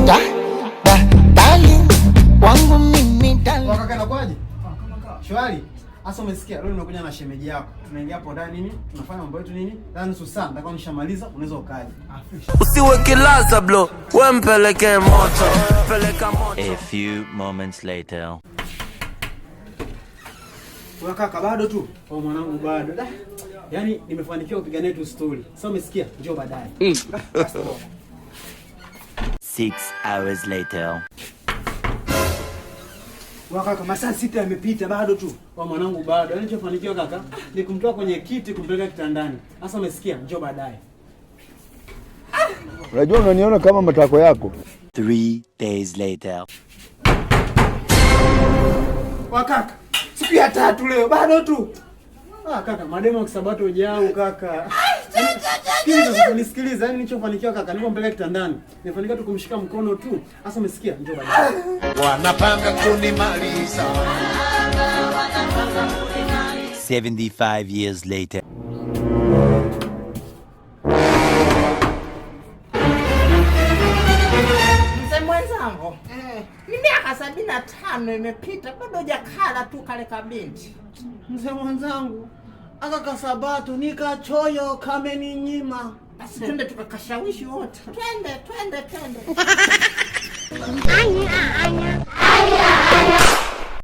Darling wangu mimi darling. Wakaka na kwaje? Shwari. Asa umesikia leo nimekuja na shemeji yako. Tunaingia hapo ndani nini? Tunafanya mambo yetu nini? Ndani nusu saa nitakuwa nishamaliza, unaweza ukaje. Usiwe kilaza bro, wewe mpeleke moto. Peleka moto. A few moments later. Wakaka bado tu. Kwa mwanangu bado. Yaani nimefanikiwa kupigania tu story. Sasa umesikia? Njoo baadaye. 6 hours later. Wakaka masaa 6 yamepita bado tu. Kwa mwanangu bado. Yaani nilichofanikiwa kaka ni kumtoa kwenye kiti kumpeleka kitandani. Sasa umesikia? Njoo baadaye. Unajua unaniona kama matako yako. 3 days later. Wakaka, siku ya 3 leo bado tu. Kaka, mademo ya Kisabato ujao kaka. Nisikilize, yani nilichofanikiwa kaka, nilipompeleka kitandani. Nilifanikiwa tu kumshika mkono tu. Sasa umesikia? Njoo baadaye. Wanapanga kunimaliza. 75 years later. Mwenzangu, ni miaka 75 imepita bado hujakala tu kale kabinti. Mzee mwenzangu, aka Kasabato nikachoyo kameninyima. Basi twende tukakashawishi wote. Twende. Anya.